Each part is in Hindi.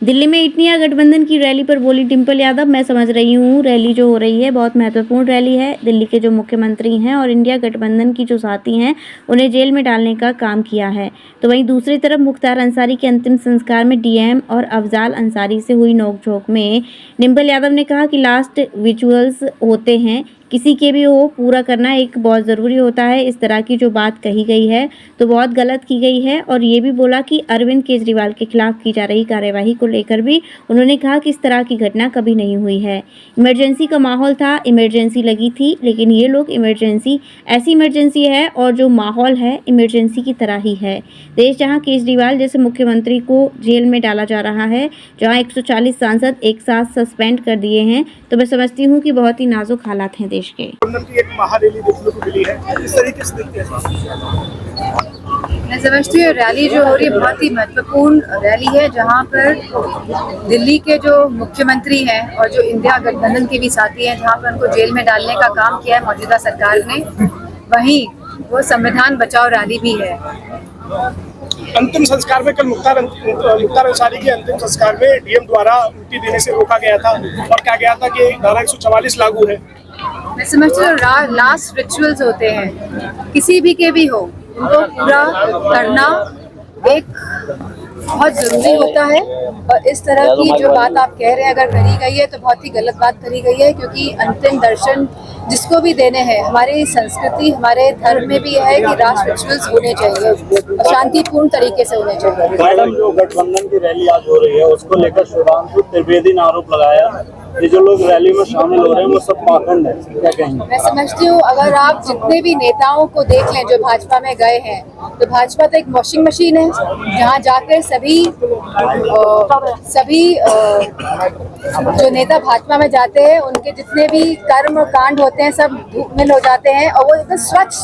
दिल्ली में इंडिया गठबंधन की रैली पर बोली डिंपल यादव, मैं समझ रही हूँ रैली जो हो रही है बहुत महत्वपूर्ण रैली है। दिल्ली के जो मुख्यमंत्री हैं और इंडिया गठबंधन की जो साथी हैं उन्हें जेल में डालने का काम किया है। तो वहीं दूसरी तरफ मुख्तार अंसारी के अंतिम संस्कार में डीएम और अफजाल अंसारी से हुई नोकझोंक में डिंपल यादव ने कहा कि लास्ट रिचुअल्स होते हैं, किसी के भी हो पूरा करना एक बहुत ज़रूरी होता है। इस तरह की जो बात कही गई है तो बहुत गलत की गई है। और ये भी बोला कि अरविंद केजरीवाल के खिलाफ की जा रही कार्यवाही को लेकर भी उन्होंने कहा कि इस तरह की घटना कभी नहीं हुई है। इमरजेंसी का माहौल था, इमरजेंसी लगी थी, लेकिन ये लोग इमरजेंसी ऐसी इमरजेंसी है और जो माहौल है इमरजेंसी की तरह ही है। देश जहाँ केजरीवाल जैसे मुख्यमंत्री को जेल में डाला जा रहा है, जहाँ 140 सांसद एक साथ सस्पेंड कर दिए हैं, तो मैं समझती हूँ कि बहुत ही नाजुक हालात हैं देश के। की एक महारैली देखने को मिली है, इस तरीके से देखते हैं। मैं समझती हूँ रैली जो हो रही है बहुत ही महत्वपूर्ण रैली है, जहाँ पर दिल्ली के जो मुख्यमंत्री हैं और जो इंडिया गठबंधन के भी साथी हैं, जहाँ पर उनको जेल में डालने का काम किया है मौजूदा सरकार ने, वहीं वो संविधान बचाओ रैली भी है। अंतिम संस्कार में कल मुख्तार अंसारी के अंतिम संस्कार में डीएम द्वारा उल्टी देने से रोका गया था और कहा गया था कि धारा 144 लागू है। मैं समझती हूँ लास्ट रिचुअल्स होते हैं, किसी भी के भी हो, उनको पूरा करना एक बहुत ज़रूरी होता है। और इस तरह की जो बात आप कह रहे हैं अगर करी गई है तो बहुत ही गलत बात करी गई है, क्योंकि अंतिम दर्शन जिसको भी देने हैं, हमारी संस्कृति हमारे धर्म में भी है कि राष्ट्र रिचुअल्स होने चाहिए और शांतिपूर्ण तरीके से होने चाहिए। मैडम, जो गठबंधन की रैली आज हो रही है उसको लेकर सुधांशु त्रिवेदी ने आरोप लगाया, ये जो लोग रैली में शामिल हो रहे हैं वो सब पाखंड है, क्या कहेंगे? मैं समझती हूँ अगर आप जितने भी नेताओं को देख लें जो भाजपा में गए हैं, तो भाजपा तो एक वॉशिंग मशीन है, जहाँ जाकर सभी जो नेता भाजपा में जाते हैं उनके जितने भी कर्म और कांड होते हैं सब धूप में हो जाते हैं और वो एकदम स्वच्छ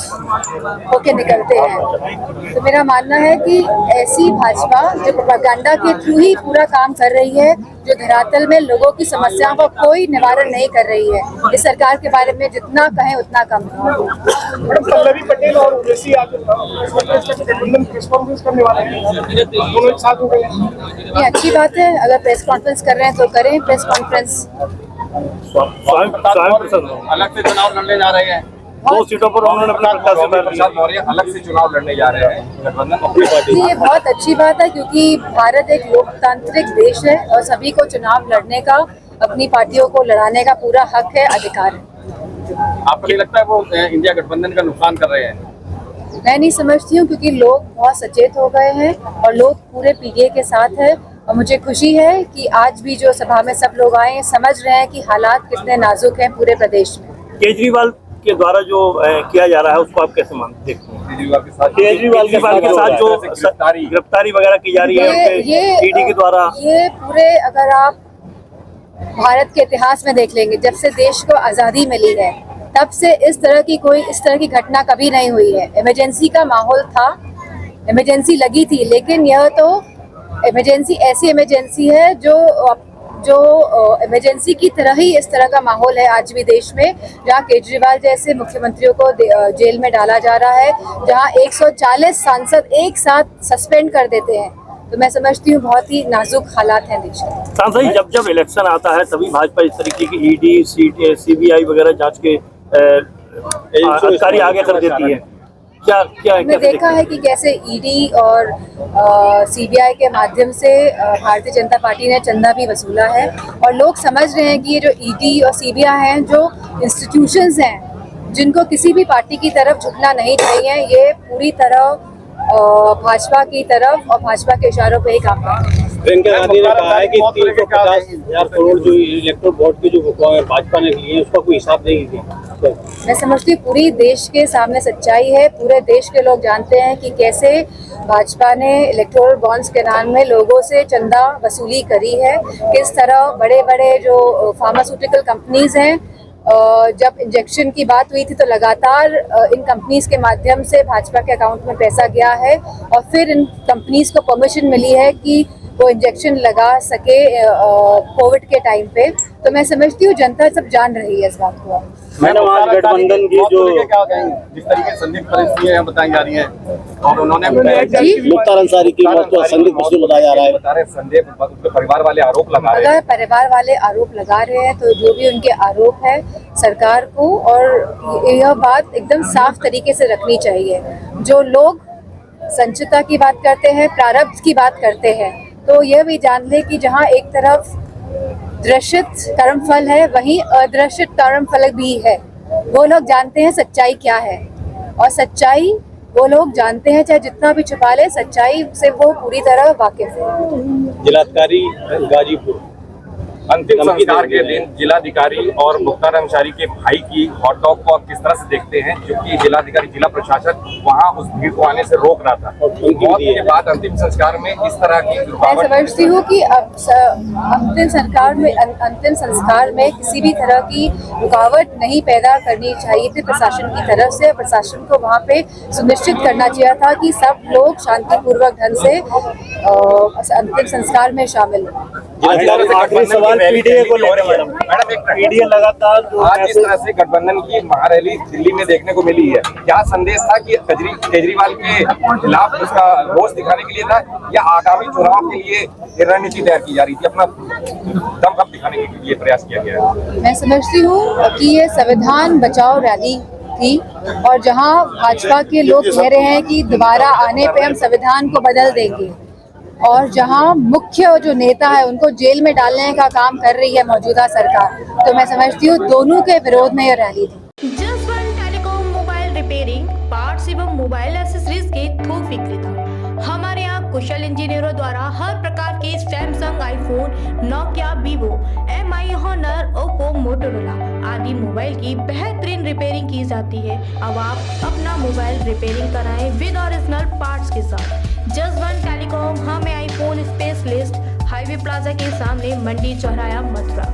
होके निकलते हैं। तो मेरा मानना है कि ऐसी भाजपा जो प्रोपेगेंडा के थ्रू ही पूरा काम कर रही है, जो धरातल में लोगों की समस्याओं का कोई निवारण नहीं कर रही है, इस सरकार के बारे में जितना कहें उतना कम है। पल्लवी पटेल और ओवैसी प्रेस कॉन्फ्रेंस करने वाले हैं, दोनों एक साथ हो गए। ये अच्छी बात है, अगर प्रेस कॉन्फ्रेंस कर रहे हैं तो करें प्रेस कॉन्फ्रेंस। अलग से चुनाव लड़ने जा रहे हैं, 2 सीटों पर उन्होंने अपना प्रचार मौर्य अलग से चुनाव लड़ने जा रहे हैं गठबंधन अपनी पार्टी। ये बहुत अच्छी बात है, क्योंकि भारत एक लोकतांत्रिक देश है और सभी को चुनाव लड़ने का, अपनी पार्टियों को लड़ाने का पूरा हक है, अधिकार है। आपको नहीं लगता है वो इंडिया गठबंधन का नुकसान कर रहे हैं? मैं नहीं समझती हूँ, क्योंकि लोग बहुत सचेत हो गए हैं और लोग पूरे पीडीए के साथ है। और मुझे खुशी है कि आज भी जो सभा में सब लोग आए समझ रहे हैं कि हालात कितने नाजुक हैं पूरे प्रदेश में। केजरीवाल के द्वारा जो किया जा रहा है उसको आप कैसे मानते हैं? केजरीवाल के साथ जो गिरफ्तारी वगैरह की जा रही है ईडी के द्वारा, ये पूरे अगर आप भारत के इतिहास में देख लेंगे, जब से देश को आज़ादी मिली है तब से इस तरह की घटना कभी नहीं हुई है। इमरजेंसी का माहौल था, इमरजेंसी लगी थी, लेकिन यह तो इमरजेंसी ऐसी इमरजेंसी है जो इमरजेंसी की तरह ही इस तरह का माहौल है आज भी देश में, जहां केजरीवाल जैसे मुख्यमंत्रियों को जेल में डाला जा रहा है, जहां 140 सांसद एक साथ सस्पेंड कर देते हैं। तो मैं समझती हूँ बहुत ही नाजुक हालात हैं देश में। सांसद जब इलेक्शन आता है तभी भाजपा इस तरीके की ईडी सीबीआई वगैरह जांच के अधिकारी आगे कर देती है। क्या हमने देखा है कि कैसे ईडी और सीबीआई के माध्यम से भारतीय जनता पार्टी ने चंदा भी वसूला है, और लोग समझ रहे हैं कि ये जो ईडी और सीबीआई हैं जो इंस्टीट्यूशंस हैं जिनको किसी भी पार्टी की तरफ झुकना नहीं चाहिए, ये पूरी तरह भाजपा की तरफ और भाजपा के इशारों पे ही काम कर रहे हैं। प्रियंका गांधी ने कहा है कि 350,000 करोड़ जो इलेक्टोरल बॉन्ड की जो भाजपा ने लिए उसका कोई हिसाब नहीं दिया। मैं समझती हूँ पूरी देश के सामने सच्चाई है, पूरे देश के लोग जानते हैं कि कैसे भाजपा ने इलेक्टोरल बॉन्ड्स के नाम में लोगों से चंदा वसूली करी है, किस तरह बड़े बड़े जो फार्मास्यूटिकल कंपनीज हैं, जब इंजेक्शन की बात हुई थी तो लगातार इन कंपनीज के माध्यम से भाजपा के अकाउंट में पैसा गया है, और फिर इन कंपनीज को परमिशन मिली है कि वो इंजेक्शन लगा सके कोविड के टाइम पे। तो मैं समझती हूँ जनता सब जान रही है इस बात को। मैडम आज गठबंधन की जो क्या कहेंगे जिस तरीके से संदिग्ध परिस्थितियां बताई जा रही हैं और उन्होंने मुख्तार अंसारी की मौत को संदिग्ध परिस्थिति बताया जा रहा है। बता रहे संदेह उसके परिवार वाले आरोप लगा रहे हैं। अगर परिवार वाले आरोप लगा रहे हैं तो जो भी उनके आरोप है सरकार को और यह बात एकदम साफ तरीके से रखनी चाहिए। जो लोग संचिता की बात करते हैं, प्रारब्ध की बात करते हैं, तो यह भी जान ले कि जहाँ एक तरफ दृश्यत कर्मफल है वहीं अदृश्यत कर्मफल भी है। वो लोग जानते हैं सच्चाई क्या है और सच्चाई वो लोग जानते हैं, चाहे जितना भी छुपा ले, सच्चाई से वो पूरी तरह वाकिफ है। जिलाधिकारी गाजीपुर अंतिम संस्कार के दिन जिलाधिकारी और मुख्तार अंसारी के भाई की हॉट डॉग को आप किस तरह से देखते हैं, क्योंकि जिलाधिकारी जिला प्रशासक वहां उस भीड़ को आने से रोक रहा था। मौत के बाद अंतिम संस्कार में इस तरह की मैं समझती हूँ कि अब अंतिम संस्कार में किसी भी तरह की रुकावट नहीं पैदा करनी चाहिए थी प्रशासन की तरफ से। प्रशासन को वहाँ पे सुनिश्चित करना चाहिए था कि सब लोग शांतिपूर्वक ढंग से अंतिम संस्कार में शामिल हो। आखिरी सवाल पीडीए को लेकर मैडम एक पीडीए लगातार आज इस तरह से गठबंधन की महारैली दिल्ली में देखने को मिली है, क्या संदेश था कि केजरीवाल के खिलाफ उसका रोष दिखाने के लिए था या आगामी चुनाव के लिए रणनीति तैयार की जा रही थी, अपना दम खम दिखाने के लिए प्रयास किया गया है? मैं समझती हूँ कि ये संविधान बचाओ रैली थी और जहाँ भाजपा के लोग कह रहे हैं कि दोबारा आने पे हम संविधान को बदल देंगे और जहां मुख्य जो नेता है उनको जेल में डालने का काम कर रही है मौजूदा सरकार, तो मैं समझती हूँ दोनों के विरोध में यह रैली थी। Just one telecom mobile repairing parts एवं मोबाइल एक्सेसरीज के थोक विक्रेता। हमारे यहाँ कुशल इंजीनियरों द्वारा हर प्रकार के Samsung, iPhone, Nokia, Vivo, MI, Honor, Oppo, Motorola आदि मोबाइल की बेहतरीन रिपेयरिंग की जाती है। अब आप अपना मोबाइल रिपेयरिंग कराएं विद ओरिजिनल पार्ट्स के साथ। जस्ट वन टेलीकॉम, हमें आईफोन स्पेशलिस्ट, हाईवे प्लाजा के सामने, मंडी चौराया, मथुरा।